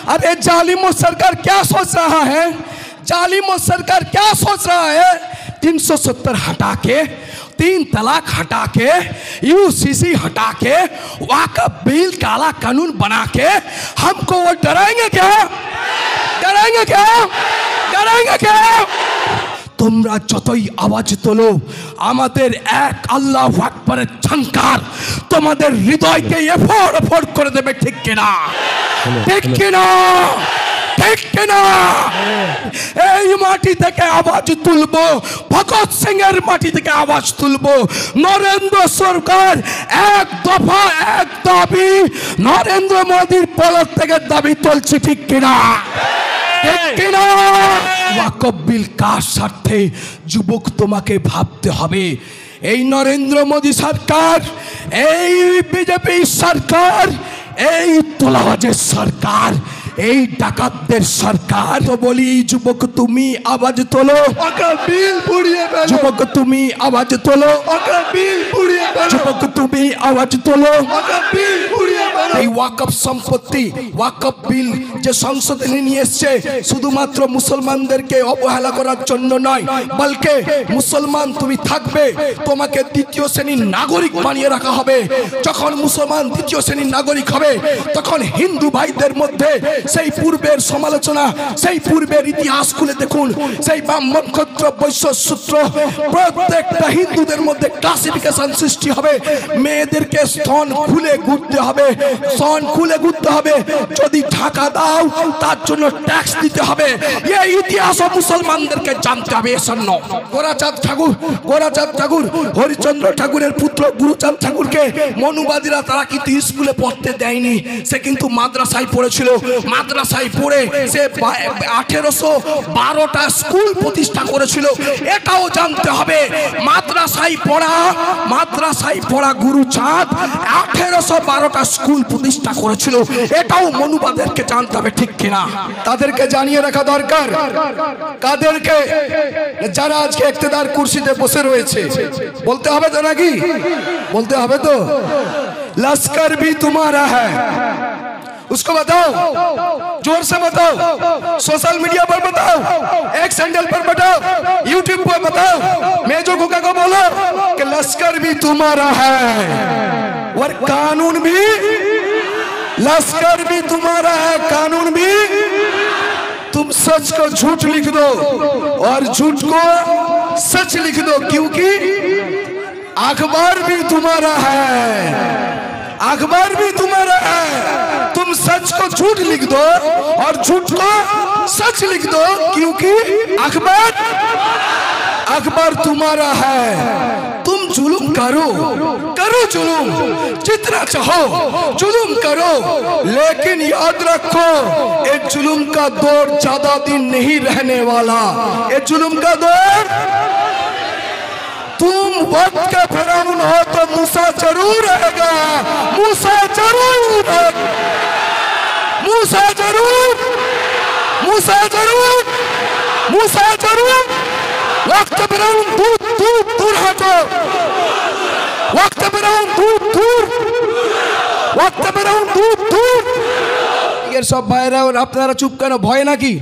अरे जालिमों सरकार क्या सोच रहा है, जालिमों सरकार क्या सोच रहा है? 370 हटा के, 3 तलाक हटा के, यूसीसी हटा के, वाकफ बिल काला कानून बना के हमको वो डराएंगे क्या? डराएंगे क्या? डराएंगे क्या? তোমরা যতই আওয়াজ তোলো আমাদের এক আল্লাহু আকবারের ঝংকার তোমাদের হৃদয়কে এফোড় করে দেবে, ঠিক কিনা? ঠিক কিনা? ঠিক কিনা? এই মাটি থেকে আওয়াজ তুলবো, ভগৎ সিং এর মাটি থেকে আওয়াজ তুলবো। নরেন্দ্র সরকার এক দফা এক দাবি নরেন্দ্র মোদীর পলক থেকে দাবি তুলছে, ঠিক কিনা? ওয়াকফ বিল কার স্বার্থে? যুবক তোমাকে ভাবতে হবে। এই নরেন্দ্র মোদী সরকার, এই বিজেপি সরকার, এই তোলাবাজের সরকার, এই ডাকাতদের সরকার। তো বলি যুবক তুমি আওয়াজ তোলো, ওয়াকফ বিল পুড়িয়ে ফেলো। যুবক তুমি আওয়াজ তোলো, ওয়াকফ বিল পুড়িয়ে ফেলো। যুবক তুমি আওয়াজ তোলো, ওয়াকফ বিল পুড়িয়ে ফেলো। এই ওয়াকফ সম্পত্তি, ওয়াকফ বিল যে সংসদে নিয়ে এসেছে শুধুমাত্র মুসলমানদেরকে অবহেলা করার জন্য নয়, বলকে মুসলমান তুমি থাকবে, তোমাকে দ্বিতীয় শ্রেণীর নাগরিক বানিয়ে রাখা হবে। যখন মুসলমান দ্বিতীয় শ্রেণীর নাগরিক হবে তখন হিন্দু ভাইদের মধ্যে সেই পূর্বের সমালোচনা, সেই পূর্বের ইতিহাস খুলে দেখুন, সেই ব্রাহ্মণ ক্ষত্র বৈশ্য সূত্র প্রত্যেকটা হিন্দুদের মধ্যে ক্লাসিফিকেশন সৃষ্টি হবে। মেয়েদেরকে স্তন খুলে ঘুরতে হবে, স্তন খুলে ঘুরতে হবে। যদি ঢাকা দাও তার জন্য ট্যাক্স দিতে হবে। এই ইতিহাস মুসলমানদেরকে জানতে হবে। এসন্ন গোরাচাঁদ ঠাকুর হরিচন্দ্র ঠাকুরের পুত্র গুরুচাঁদ ঠাকুরকে মনুবাদীরা তারা কিন্তু স্কুলে পড়তে দেয়নি, সে কিন্তু মাদ্রাসায় পড়েছিল। মাদ্রাসায় পড়ে সে 1812টা স্কুল প্রতিষ্ঠা করেছিল। এটাও জানতে হবে মাদ্রাসায় পড়া গুরুচাঁদ 1812টা স্কুল প্রতিষ্ঠা করেছিল। এটাও মনুবাদেরকে জানতে হবে, ঠিক কিনা? তাদেরকে জানিয়ে রাখা দরকার। কাদেরকে? যারা আজকে ইক্তেদার কুর্সিতে বসে রয়েছে। বলতে হবে তো নাকি? বলতে হবে তো। लश्कर भी तुम्हारा है, उसको बताओ, जोर से बताओ, सोशल मीडिया पर बताओ, एक सैंडल पर बताओ, यूट्यूब पर बताओ, मेजो गुका को बोलो कि लश्कर भी तुम्हारा है और कानून भी, लश्कर भी तुम्हारा है, कानून भी। तुम सच को झूठ लिख दो और झूठ को सच लिख दो, क्योंकि अखबार भी तुम्हारा है, अखबार भी तुम्हारा है। तुम सच को झूठ लिख दो और झूठ को सच लिख दो, क्योंकि अखबार तुम्हारा है। तुम जुल्म करो जुल्म, जितना चाहो जुल्म करो, लेकिन याद रखो ये जुल्म का दौर ज्यादा दिन नहीं रहने वाला। ये जुल्म का दौर, तुम वक्त का फिरौन हो तो मूसा जरूर रहेगा, मूसा जरूर, मूसा जरूर, मूसा जरूर, मूसा जरूर। वक्त फिरौन दूर दूर दूर हटो, वक्त फिरौन दूर दूर, वक्त फिरौन दूर दूर। এর সব ভাইরা আপনারা চুপ কেন? ভয় নাকি?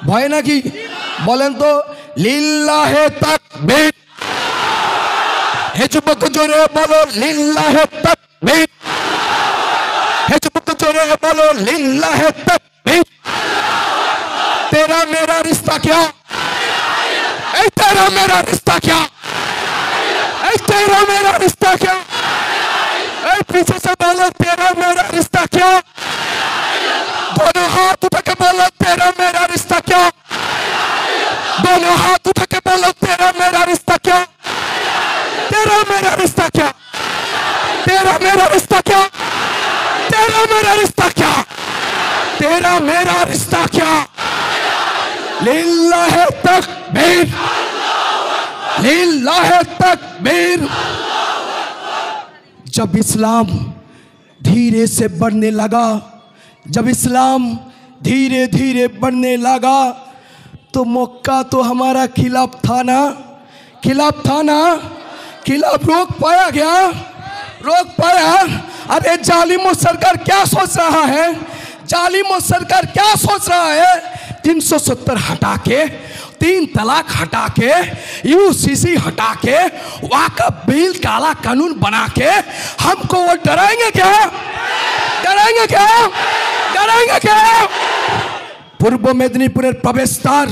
ভয় নাকি? বলেন তো লিল্লাহে তাকবীর। হে যুবক জোরে বলো লিল্লাহে তাকবীর, হে যুবক জোরে বলো লিল্লাহে তাকবীর। तेरा मेरा रिश्ता क्या? तेरा मेरा रिश्ता क्या? तेरा मेरा रिश्ता क्या? पीछे से बोलो तेरा मेरा रिश्ता क्या? दोनों हाथ उठा के बोलो तेरा मेरा रिश्ता क्या? दोनों हाथ उठा के बोलो तेरा मेरा रिश्ता क्या? तेरा मेरा रिश्ता क्या? तेरा मेरा रिश्ता क्या? तेरा मेरा रिश्ता क्या? तेरा मेरा रिश्ता क्या? लिल्लाह तकबीर, लिल्लाह तकबीर। जब इस्लाम धीरे से बढ़ने लगा, जब इस्लाम धीरे धीरे बढ़ने लगा तो मक्का तो हमारा खिलाफ था ना, खिलाफ था ना, खिलाफ रोक पाया क्या? रोक पाया? अरे जालिमों सरकार क्या सोच रहा है? जालिम सरकार क्या सोच रहा है? 370 हटा के, 3 तलाक हटा के, यूसीसी हटा के, वाकफ बिल काला कानून बना के हमको वो डराएंगे क्या? डराएंगे क्या? डराएंगे क्या? पूर्व मेदिनीपुर प्रवेशद्वार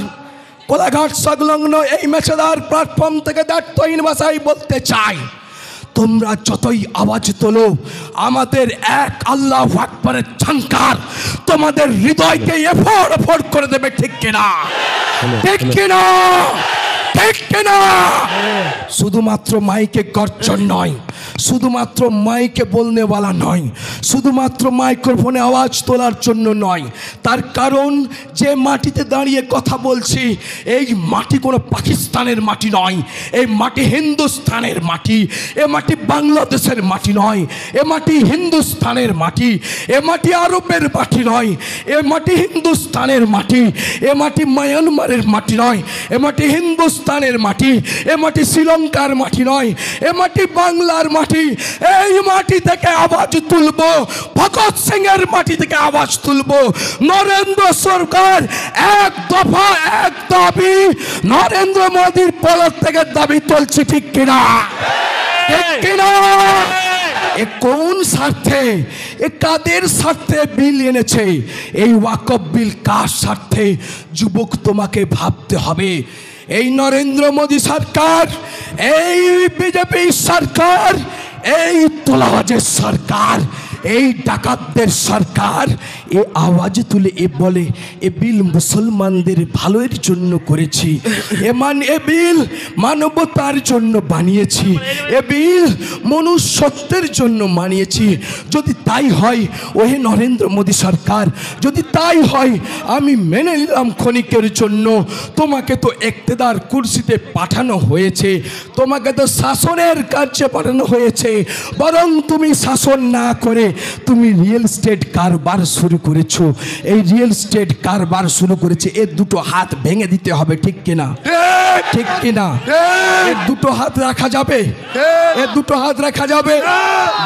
কোলাঘাট সংলগ্ন এই মেছেদার প্ল্যাটফর্ম থেকে দায়িত্বহীন ভাষায় বলতে চাই, তোমরা যতই আওয়াজ তোলো আমাদের এক আল্লাহু আকবারের ঝংকার তোমাদের হৃদয়কে এফোড় করে দেবে। ঠিক কিনা? ঠিক কিনা? ঠিক কিনা? শুধুমাত্র মাইকে গর্জন নয়, শুধুমাত্র মাইকে বলনেওয়ালা নয়, শুধুমাত্র মাইক্রোফোনে আওয়াজ তোলার জন্য নয়, তার কারণ যে মাটিতে দাঁড়িয়ে কথা বলছি এই মাটি কোনো পাকিস্তানের মাটি নয়, এই মাটি হিন্দুস্তানের মাটি, এ মাটি বাংলাদেশের মাটি নয়, এ মাটি হিন্দুস্তানের মাটি, এ মাটি আরবের মাটি নয়, এ মাটি হিন্দুস্তানের মাটি, এ মাটি মায়ানমারের মাটি নয়, এ মাটি হিন্দুস্তানের মাটি, এ মাটি শ্রীলঙ্কার মাটি নয়, এ মাটি বাংলার মাটি। এই মাটি থেকে আওয়াজ তুলবো, ভগৎ সিং এর মাটি থেকে আওয়াজ তুলবো। নরেন্দ্র সরকার এক দফা এক দাবি নরেন্দ্র মোদীর পলক থেকে দাবি তুলছে। ঠিক কিনা? ঠিক কিনা? এ কোন স্বার্থে, এ কাদের স্বার্থে বিল এনেছে? এই ওয়াকফ বিল কার স্বার্থে? যুবক তোমাকে ভাবতে হবে। এই নরেন্দ্র মোদী সরকার, এই বিজেপি সরকার, এই তোলাবাজের সরকার, এই ডাকাতদের সরকার এ আওয়াজ তুলে এ বলে এ বিল মুসলমানদের ভালোর জন্য করেছি, এ বিল মানবতার জন্য বানিয়েছি, এ বিল মনুষ্যত্বের জন্য বানিয়েছি। যদি তাই হয় ওহে নরেন্দ্র মোদী সরকার, যদি তাই হয় আমি মেনে নিলাম ক্ষণিকের জন্য। তোমাকে তো ইক্তেদার কুরসিতে পাঠানো হয়েছে, তোমাকে তো শাসনের কার্যে পাঠানো হয়েছে, বরং তুমি শাসন না করে তুমি রিয়েল স্টেট কারবার শুরু করেছো। এই রিয়েল স্টেট কারবার শুরু করেছে, এর দুটো হাত ভেঙে দিতে হবে। ঠিক কিনা? ঠিক কিনা? এর দুটো হাত রাখা যাবে, এর দুটো হাত রাখা যাবে।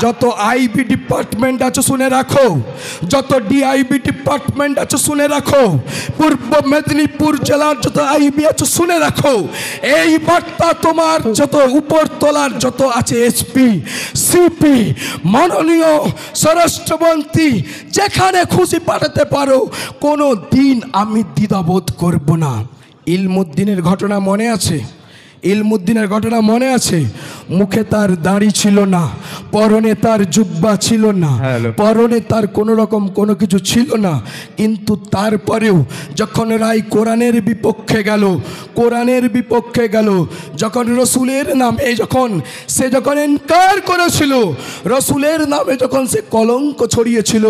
যত আইবি ডিপার্টমেন্ট আছে শুনে রাখো, যত ডিআইবি ডিপার্টমেন্ট আছে শুনে রাখো, পূর্ব মেদিনীপুর জেলার যত আইবি আছে শুনে রাখো। এই বার্তা তোমার যত উপরতলার যত আছে এসপি, সিপি, মাননীয় স্বরাষ্ট্রমন্ত্রী যেখানে খুশি পাঠাতে পারো, কোনো দিন আমি দ্বিধাবোধ করব না। ইলমুদ্দিনের ঘটনা মনে আছে? ইলমুদ্দিনের ঘটনা মনে আছে? মুখে তার দাড়ি ছিল না, পরনে তার জুব্বা ছিল না, পরনে তার কোনো রকম কোনো কিছু ছিল না, কিন্তু তারপরেও যখন রায় কোরআনের বিপক্ষে গেল, কোরআনের বিপক্ষে গেল, যখন রসুলের নামে যখন সে যখন ইনকার করেছিল, রসুলের নামে যখন সে কলঙ্ক ছড়িয়েছিল,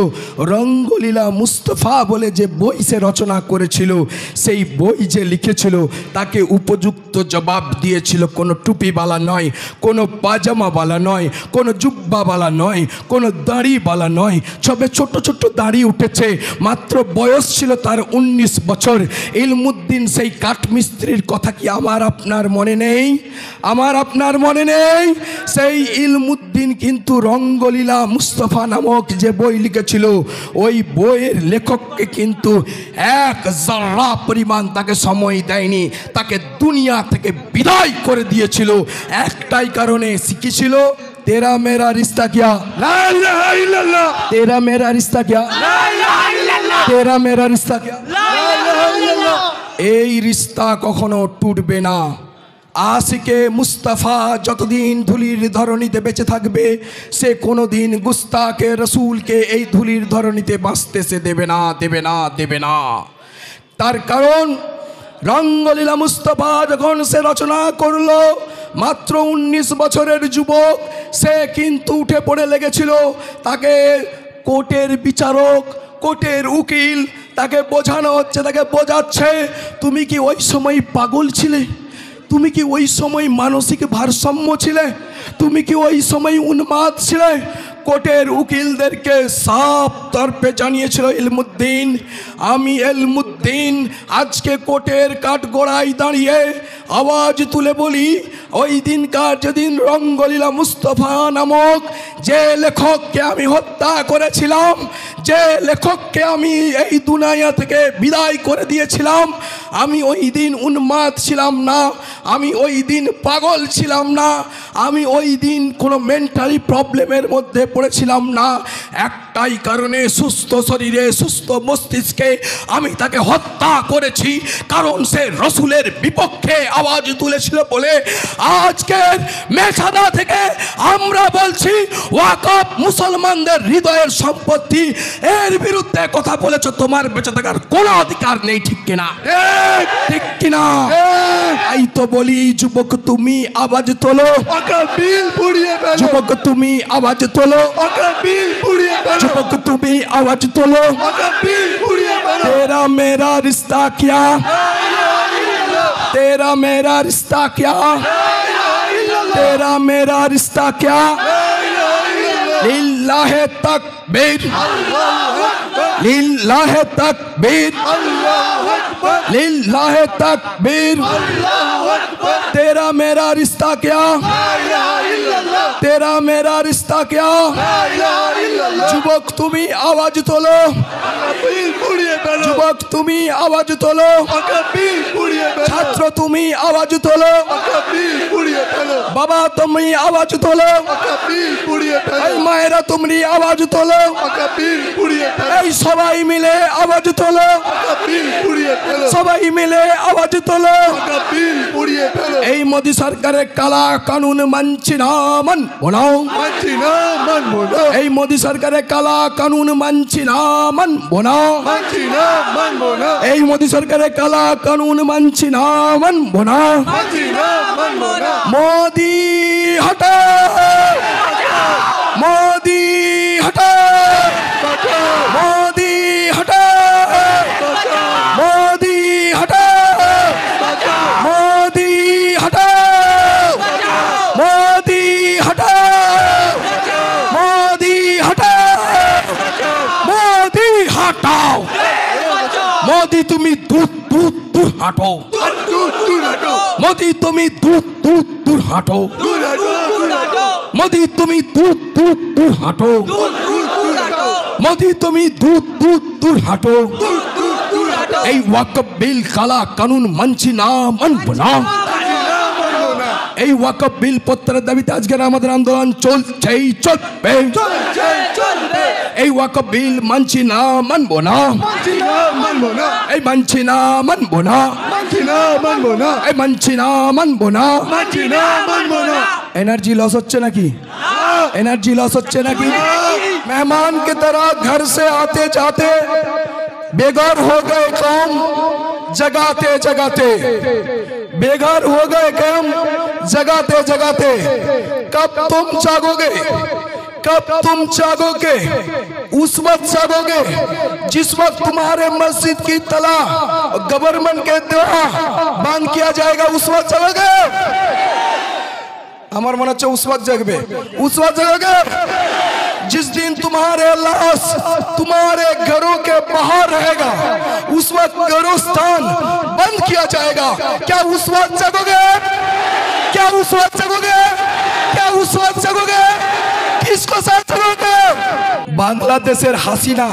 রঙ্গলীলা মুস্তফা বলে যে বই সে রচনা করেছিল, সেই বই যে লিখেছিল তাকে উপযুক্ত জবাব দিয়েছিল। কোনো টুপিওয়ালা নয়, কোনো পাজামাওয়ালা নয়, কোনো জুব্বাওয়ালা নয়, কোনো দাড়িওয়ালা নয়, সবে ছোট ছোট দাড়ি উঠেছে, মাত্র বয়স ছিল তার 19 বছর। ইলমুদ্দিন সেই কাঠমিস্ত্রির কথা কি আমার আপনার মনে নেই? আমার আপনার মনে নেই? সেই ইলমুদ্দিন কিন্তু রঙ্গলীলা মুস্তফা নামক যে বই লিখেছিল, ওই বইয়ের লেখককে কিন্তু এক জাররা পরিমাণ তাকে সময় দেয়নি, তাকে দুনিয়া থেকে বিদায় করে দিয়েছিল। একটাই কারণে শিখেছিল, তেরা মেরা রিস্তা কিয়া, লা ইলাহা ইল্লাল্লাহ, তেরা মেরা রিস্তা কিয়া, লা ইলাহা ইল্লাল্লাহ, তেরা মেরা রিস্তা কিয়া, লা ইলাহা ইল্লাল্লাহ। এই রিস্তা কখনো টুটবে না। আশিকে মুস্তাফা যতদিন ধুলির ধরণীতে বেঁচে থাকবে, সে কোনোদিন গুস্তাকে রসুলকে এই ধুলির ধরণীতে বাঁচতে সে দেবে না, দেবে না, দেবে না। তার কারণ রঙ্গলীলা মুস্তফা যখন সে রচনা করলো, মাত্র 19 বছরের যুবক, সে কিন্তু উঠে পড়ে লেগেছিল। তাকে কোর্টের বিচারক, কোর্টের উকিল তাকে বোঝানো হচ্ছে, তাকে বোঝাচ্ছে, তুমি কি ওই সময় পাগল ছিলে? তুমি কি ওই সময় মানসিক ভারসাম্য ছিলে? তুমি কি ওই সময় উন্মাদ ছিলে? কোর্টের উকিলদেরকে সাফ তরফে জানিয়েছিল ইলমুদ্দিন, আমি ইলমুদ্দিন আজকে কোর্টের কাঠগড়ায় দাঁড়িয়ে আওয়াজ তুলে বলি, ওই দিনকার যেদিন রঙ্গলীলা মুস্তফা নামক যে লেখককে আমি হত্যা করেছিলাম, যে লেখককে আমি এই দুনিয়া থেকে বিদায় করে দিয়েছিলাম, আমি ওই দিন উন্মাদ ছিলাম না, আমি ওই দিন পাগল ছিলাম না, আমি ওই দিন কোনো মেন্টালি প্রবলেমের মধ্যে পড়েছিলাম না। একটাই কারণে, সুস্থ শরীরে সুস্থ মস্তিষ্কে আমি তাকে হত্যা করেছি, কারণ সে রসুলের বিপক্ষে আওয়াজ তুলেছিল বলে। আজকের মেছাদা থেকে আমরা বলছি, ওয়াকফ মুসলমানদের হৃদয়ের সম্পত্তি, এর বিরুদ্ধে কথা বলেছো, তোমার বেঁচে থাকার কোনো অধিকার নেই, ঠিক কিনা? ঠিক কিনা? এই তো বলি, যুবক তুমি আওয়াজ তোলো, যুবক তুমি আওয়াজ তোলো, যুবক তুমি আওয়াজ তোলো। তেরা মেরা রিश्ता क्या, तेरा मेरा रिश्ता क्या, तेरा मेरा रिश्ता क्या, लिल्लाहे तकबीर, लिल्लाहे तकबीर, लिल्लाहे तकबीर। तेरा मेरा रिश्ता क्या, तेरा मेरा रिश्ता क्या। যুবক তুমি আওয়াজ তোলো, যুবক তুমি আওয়াজ তোলো, ছাত্র তুমি আওয়াজ তোলো, বাবা তুমি আওয়াজ তোলো, এই মায়েরা তুমি আওয়াজ তোলো, এই সবাই মিলে আওয়াজ তোলো, সবাই মিলে আওয়াজ তোলো। এই মোদি সরকারের কালা কানুন মানছি না, মানবো না, এই মোদি সরকারের কালা কানুন মানছি না, মানবো না, এই মোদি সরকারের কালা কানুন মানছি না, মানবো না। মোদি হটা, মোদি হটা, মোদি হটা, মোদি হটা, মোদি হটা, মোদি হটা, মোদি হটা, মোদি হটাও। মোদি তুমি দূর দূর দূর হাঁটো, মোদি তুমি দূর দূর দূর হাঁটো, মোদি তুমি দূর দূর দূর হাঁটো, মোদি তুমি দূর দূর দূর হাঁটো। এই ওয়াকফ বিল কালা কানুন মানছি না, মানবো না। এই ওয়াকফ বিল প্রত্যাহারের দাবিতে আজকের আমাদের আন্দোলন চলছেই, চলবে। এই ওয়াকফ বিল মানছি না, মানবো না, এই মানছি না, মানবো না, এই মানছি না, মানবো না। एनर्जी लॉस होच्छे ना की, एनर्जी लॉस होच्छे ना की। मेहमान की तरह घर से आते जाते बेघर हो गए कौम, जगाते जगाते बेघर हो गए कौम, जगाते जगाते। कब तुम जागोगे, कब तुम जागोगे? उस वक्त जागोगे जिस वक्त तुम्हारे मस्जिद की तला गवर्नमेंट के द्वारा बंद किया जाएगा, उस वक्त जागोगे। আমার মনে হচ্ছে उस वक्त जागবে, उस वक्त जागोगे जिस दिन तुम्हारे लाश तुम्हारे घरों के बाहर रहेगा, उस वक्त गोरस्तान बंद किया जाएगा। क्या उस वक्त जागोगे? क्या उस वक्त जागोगे? क्या उस वक्त जागोगे? किसको साथ जागोगे? बांग्लादेशेर हासिना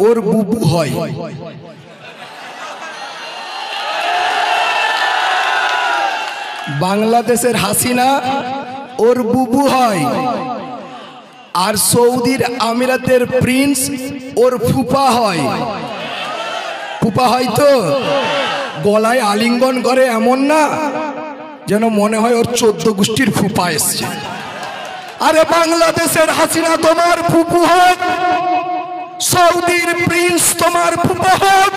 और बुबू হয়, বাংলাদেশের হাসিনা ওর বুবু হয়, আর সৌদির আমিরাতের প্রিন্স ওর ফুপা হয়। ফুপা হয় তো গলায় আলিঙ্গন করে, এমন না যেন মনে হয় ওর 14 গোষ্ঠীর ফুপা এসছে। আরে বাংলাদেশের হাসিনা তোমার ফুপু হোক, সৌদির প্রিন্স তোমার ফুপা হোক,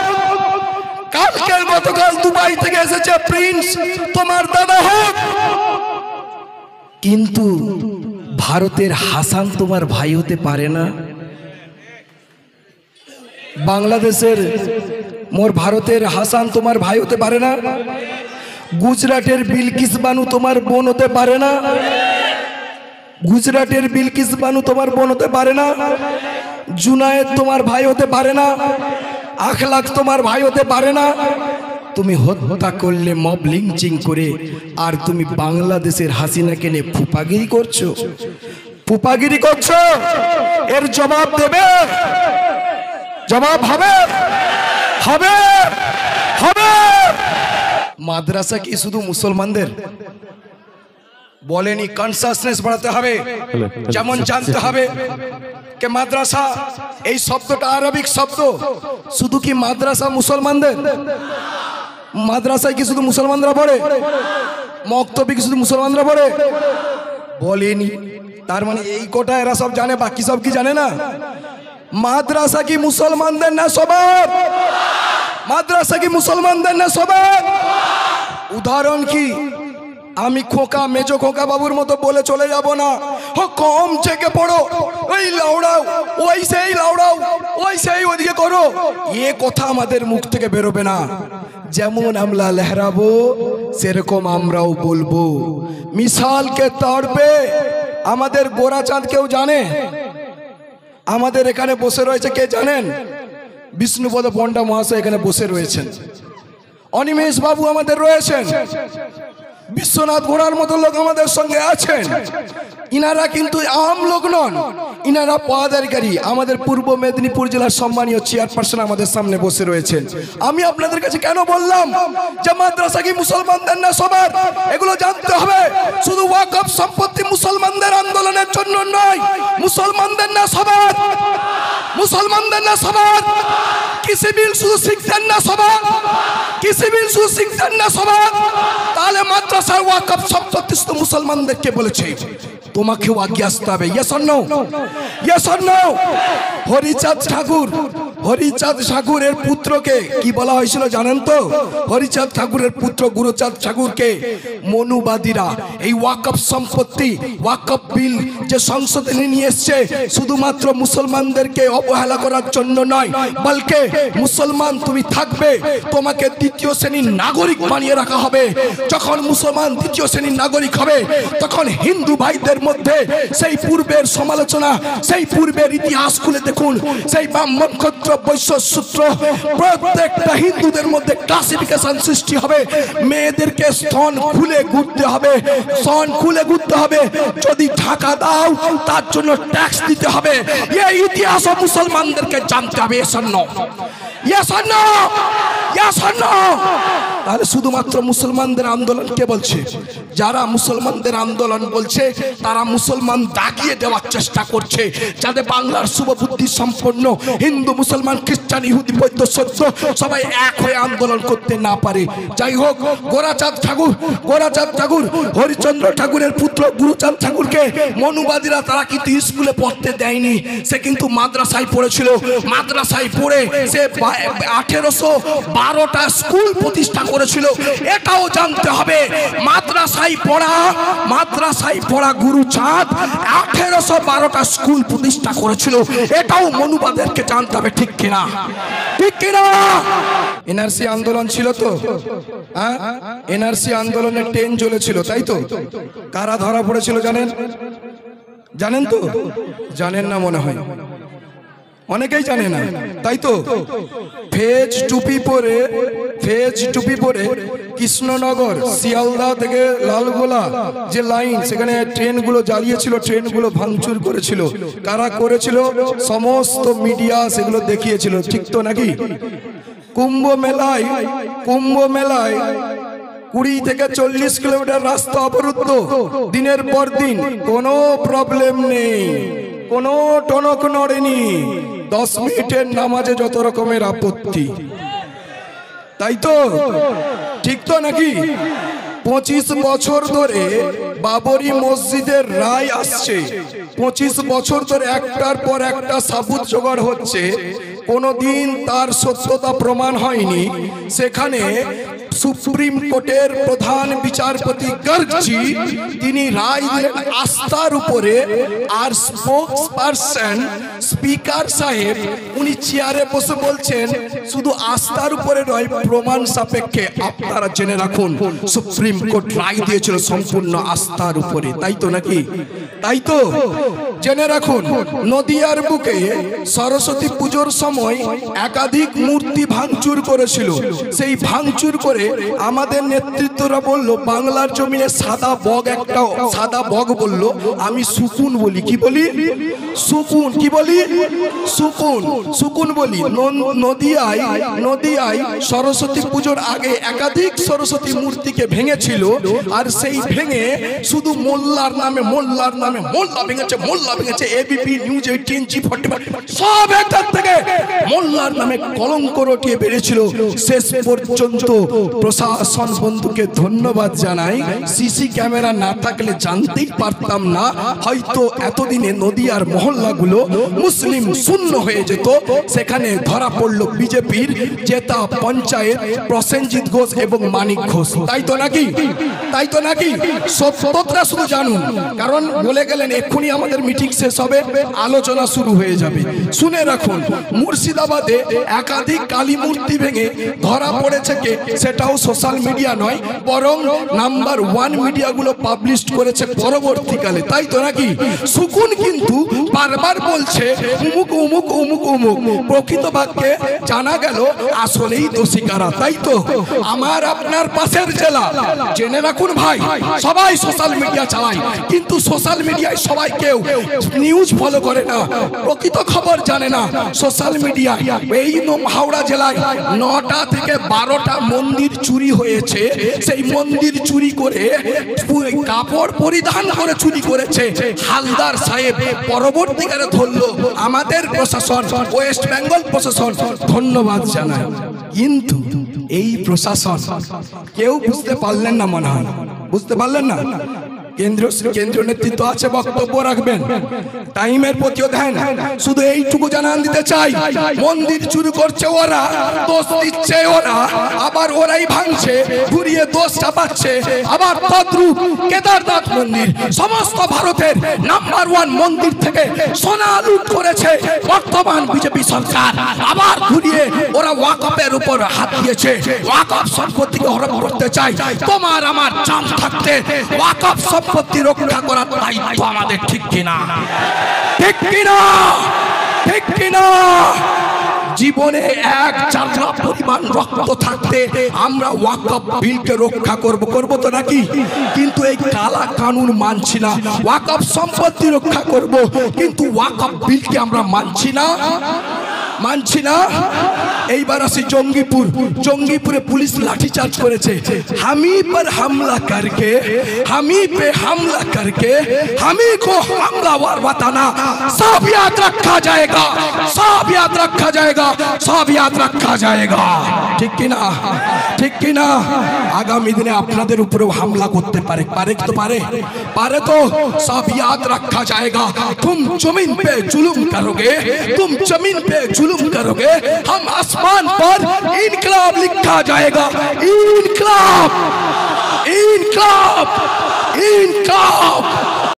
কালকের গতকাল দুবাই থেকে এসেছে প্রিন্স তোমার দাদা হোক, কিন্তু ভারতের হাসান তোমার ভাই হতে পারে না। বাংলাদেশের মোর ভারতের হাসান তোমার ভাই হতে পারে না। গুজরাটের বিলকিস বানু তোমার বোন হতে পারে না। গুজরাটের বিলকিস বানু তোমার বোন হতে পারে না, জুনায়েদ তোমার ভাই হতে পারে না, আখলাক তোমার ভাই হতে পারে না। তুমি হত্যা করলে মব লিঞ্চিং করে, আর তুমি বাংলাদেশের হাসিনাকে নিয়ে ফুপাগিরি করছো, ফুপাগিরি করছো। এর জবাব দেবে, জবাব হবে, হবে, হবে। মাদ্রাসা কি শুধু মুসলমানদের? বলেনি, কনসাসনেস বাড়াতে হবে। যেমন জানতে হবে যে মাদ্রাসা এই শব্দটা আরবিক শব্দ, শুধু কি মাদ্রাসা মুসলমানদের? মাদ্রাসায় কি শুধু মুসলমানরা পড়ে? মক্তবে কি শুধু মুসলমানরা পড়ে? বলেনি। তার মানে এই কোটা এরা সব জানে, বাকি সব কি জানে না? মাদ্রাসা কি মুসলমানদের না সবার? মাদ্রাসা কি মুসলমানদের না সবার? উদাহরণ কি? আমি খোকা, মেজো খোকা বাবুর মতো বলে চলে যাব না, কম চেকে পড়ো, ওই লাউড়াও, ওই সেই লাউড়াও, ওই সেই ওদিকে করো, এ কথা আমাদের মুখ থেকে বেরোবে না। যেমন আমরা লহরাবো সেরকম আমরাও বলবো। মিসালকে তড়পে আমাদের গোরাচাঁদ কেউ জানে? আমাদের এখানে বসে রয়েছে, কে জানেন? বিষ্ণুপদ পণ্ডা মহাশয় এখানে বসে রয়েছেন, অনিমেষ বাবু আমাদের রয়েছেন, বিশ্বনাথ ঘোড়ার মতো লোক আমাদের সঙ্গে আছেন। ইনারা কিন্তু আম লোক নন, ইনারা পদাধিকারী। আমাদের পূর্ব মেদিনীপুর জেলার সম্মানীয় চেয়ারপারসন আমাদের সামনে বসে রয়েছেন। আমি আপনাদের কাছে কেন বললাম যে মাদ্রাসা কি মুসলমানদের না সবার? এগুলো জানতে হবে। শুধু ওয়াকফ সম্পত্তি মুসলমানদের আন্দোলনের জন্য নয়, মুসলমানদের না সবার, মুসলমানদের না সবার। কিসি বিল শুধু শিখতেন না সবার, কিসি বিল শুধু শিখতেন না সবার। তাহলে মাদ্রাসা ওয়াকফ সম্পত্তি শুধু মুসলমানদেরকে বলেছে, তোমাকেও আগে আসতে হবে। Yes or no? Yes or no? Harichand Thakur, Harichand ঠাকুরের পুত্রকে কি বলা হয়েছিল জানেন তো? হরিচাঁদ ঠাকুরের পুত্র গুরুচাঁদ ঠাকুরকে মনুবাদীরা এই ওয়াকফ সম্পত্তি, ওয়াকফ বিল যে সংসদে নিয়ে এসছে, শুধুমাত্র মুসলমানদেরকে অবহেলা করার জন্য নয়, বলকে মুসলমান তুমি থাকবে, তোমাকে দ্বিতীয় শ্রেণীর নাগরিক বানিয়ে রাখা হবে। যখন মুসলমান দ্বিতীয় শ্রেণীর নাগরিক হবে, তখন হিন্দু ভাইদের মধ্যে সেই পূর্বের সমালোচনা, সেই পূর্বের ইতিহাস খুলে দেখুন, সেই ব্রাহ্মণ ক্ষত্র বৈশ্য সূত্র প্রত্যেকটা হিন্দুদের মধ্যে ক্লাসিফিকেশন সৃষ্টি হবে। মেয়েদেরকে স্তন খুলে ঘুরতে হবে, স্তন খুলে ঘুরতে হবে। যদি ঢাকা দাও তার জন্য ট্যাক্স দিতে হবে। এই ইতিহাস মুসলমানদেরকে জানতে হবে। Yes or no? Yes or no? Yes or no? তাহলে শুধুমাত্র মুসলমানদের আন্দোলন কে বলছে? যারা মুসলমানদের আন্দোলন বলছে তারা মুসলমান দাগিয়ে দেওয়ার চেষ্টা করছে, যাতে বাংলার শুভবুদ্ধি সম্পন্ন হিন্দু, মুসলমান, খ্রিস্টান, ইহুদি, বৌদ্ধ, সত্য সবাই এক হয়ে আন্দোলন করতে না পারে। যাই হোক, গোরাচাঁদ ঠাকুর, গোরাচাঁদ ঠাকুর হরিচন্দ্র ঠাকুরের পুত্র গুরুচাঁদ ঠাকুরকে মনুবাদীরা তারা কিন্তু স্কুলে পড়তে দেয়নি, সে কিন্তু মাদ্রাসায় পড়েছিল। মাদ্রাসায় পড়ে সে 1812টা স্কুল প্রতিষ্ঠা করেছিল। এটাও জানতে হবে, মাদ্রাসায় পড়া গুরুচাঁদ 1812টা স্কুল প্রতিষ্ঠা করেছিল। এটাও মনুবাদেরকে জানতে হবে, ঠিক কিনা? ঠিক কিনা? এনআরসি আন্দোলন ছিল তো, এনআরসি আন্দোলনের ট্রেন চলেছিল, তাই তো? কারা ধরা পড়েছিল জানেন? জানেন তো? জানেন না মনে হয়, অনেকেই জানে না, তাই তো? ফেজ টুপি পরে কৃষ্ণনগর শিয়ালদা থেকে লালগোলা যে লাইন, সেখানে ট্রেনগুলো জ্বালিয়েছিল, ট্রেনগুলো ভাঙচুর করেছিল। কারা করেছিল? সমস্ত মিডিয়া সেগুলো দেখিয়েছিল, ঠিক তো নাকি? কুম্ভ মেলায় 20 থেকে 40 কিলোমিটার রাস্তা অবরুদ্ধ, দিনের পর দিন কোনো প্রবলেম নেই, কোনো টনক নড়েনি। 10 মিনিটের নামাজে যত রকমের আপত্তি, তাই তো? ঠিক তো নাকি? 25 বছর ধরে বাবরি মসজিদের রায় আসছে, 25 বছর ধরে একটার পর একটা সাবুত জোগাড় হচ্ছে, কোনোদিন তার সত্যতা প্রমাণ হয়নি। সেখানে সুপ্রিম কোর্টের প্রধান বিচারপতি গর্গজি তিনি রায় দিলেন আস্থার উপরে। আর স্পোকস পারসন স্পিকার সাহেব উনি চেয়ারে বসে বলছেন শুধু আস্থার উপরে নয়, প্রমাণ সাপেক্ষে। আপনারা জেনে রাখুন সুপ্রিম কোর্ট রায় দিয়েছিল সম্পূর্ণ আস্থার উপরে, তাই তো নাকি? তাই তো জেনে রাখুন। নদিয়ার বুকে সরস্বতী পুজোর সময় একাধিক মূর্তি ভাঙচুর করেছিল। সেই ভাঙচুর করে আমাদের নেতৃত্বরা বলল, বাংলার জমিনে সাদা বগ, একটা সাদা বগ বলল, আমি সুকুন বলি। কি বলি? সুকুন। কি বলি? সুকুন। সুকুন বলি। নদিয়ায় সরস্বতী পুজোর আগে একাধিক সরস্বতী মূর্তিকে ভেঙেছিল। আর সেই ভেঙে শুধু মোল্লার নামে মোল্লা ভেঙেছে। এবিপি নিউজ 18 G41 সব একটার থেকে মোল্লার নামে কলঙ্ক রটিয়ে বেড়েছিল। শেষ পর্যন্ত প্রশাসন বন্ধুকে ধন্যবাদ জানাই। সিসি ক্যামেরা না থাকলে জানতেই পারতাম না, হয়তো এতদিনে নদিয়ার মহল্লাগুলো মুসলিম শূন্য হয়ে যেত। সেখানে ধরা পড়লো বিজেপির জেতা পঞ্চায়েত প্রসেনজিৎ ঘোষ এবং মানিক ঘোষ। তাই তো নাকি? তাই তো নাকি? সত্যটা শুধু জানুন, কারণ বলে গেলেন এক্ষুনি আমাদের মিটিং শেষ হবে, আলোচনা শুরু হয়ে যাবে। শুনে রাখুন, মুর্শিদাবাদে একাধিক কালী মূর্তি ভেঙে ধরা পড়েছে কে? সেটাও সোশ্যাল মিডিয়া নয়, বরং নাম্বার 1 মিডিয়াগুলো পাবলিশ করেছে পরবর্তীকালে। তাই তো নাকি? সুকুন কিন্তু বারবার বলছে উমুক উমুক উমুক উমুক, প্রকৃত বাক্যে জানা গেল আসলেই দোষী কারা। তাই তো আমার আপনার পাশের জেলা। জেনে রাখুন ভাই, সবাই সোশ্যাল মিডিয়া চালায়, কিন্তু সোশ্যাল মিডিয়ায় সবাই কেউ নিউজ ফলো করে না, প্রকৃত খবর জানে না। সোশ্যাল মিডিয়ায় এই হাওড়া জেলায় 9টা থেকে 12টা মন্দির চুরি হয়েছে। সেই মন্দির চুরি করে কাপড় পরিধান করে চুরি করেছে হালদার সাহেব। পরবর্তীকালে ধরলো আমাদের প্রশাসন, ওয়েস্ট বেঙ্গল প্রশাসন, ধন্যবাদ জানায়। কিন্তু এই প্রশাসন কেউ বুঝতে পারলেন না, মনে হয় বুঝতে পারলেন না। কেন্দ্রীয় নেতৃত্ব আছে, বক্তব্য রাখবেন, টাইমের প্রতিও ধ্যান। শুধু এইটুকু জানান দিতে চাই, মন্দির চুরি করছে ওরা, দোষ দিচ্ছে ওরা, আবার ওরাই ভাঙছে, ঘুরিয়ে দোষ চাপাচ্ছে। আবার তদ্রূপ কেদারনাথ মন্দির সমস্ত ভারতের নাম্বার 1 মন্দির থেকে সোনা লুট করেছে বর্তমান বিজেপি সরকার। আবার ঘুরিয়ে ওরা ওয়াকফের উপর হাত দিয়েছে। ওয়াকফ সম্পত্তিকে হরণ করতে চাই। তোমার আমার জান থাকতে ওয়াকফ সম্পত্তি রক্ষা করার দায়িত্ব আমাদের, ঠিক কিনা? ঠিক কিনা? ঠিক কিনা? জীবনে 1 চারলা পরিমাণ রক্ত থাকতে আমরা ওয়াকফ বিলকে রক্ষা করব তো নাকি? কিন্তু এই কালা কানুন মানছি না। ওয়াকফ সম্পত্তি রক্ষা করব, কিন্তু ওয়াকফ বিলকে আমরা মানছি না। এইবার আসি জঙ্গিপুরে পুলিশ লাঠিচার্জ করেছে। हामी पर हमला करके, हामी पे हमला करके हामी को हमलावर बताना, सब याद रखा जाएगा, सब याद रखा जाएगा, सब याद रखा जाएगा। ঠিক কি না? ঠিক কি না? আগামী দিনে আপনাদের উপরেও হামলা করতে পারে। পারে তো सब याद रखा जाएगा। तुम जमीन पे जुल्म करोगे, तुम जमीन पे जुल्म करोगे, हम आसमान पर इनकलाब लिखा जाएगा। इनकलाब, इनकलाब, इनकलाब।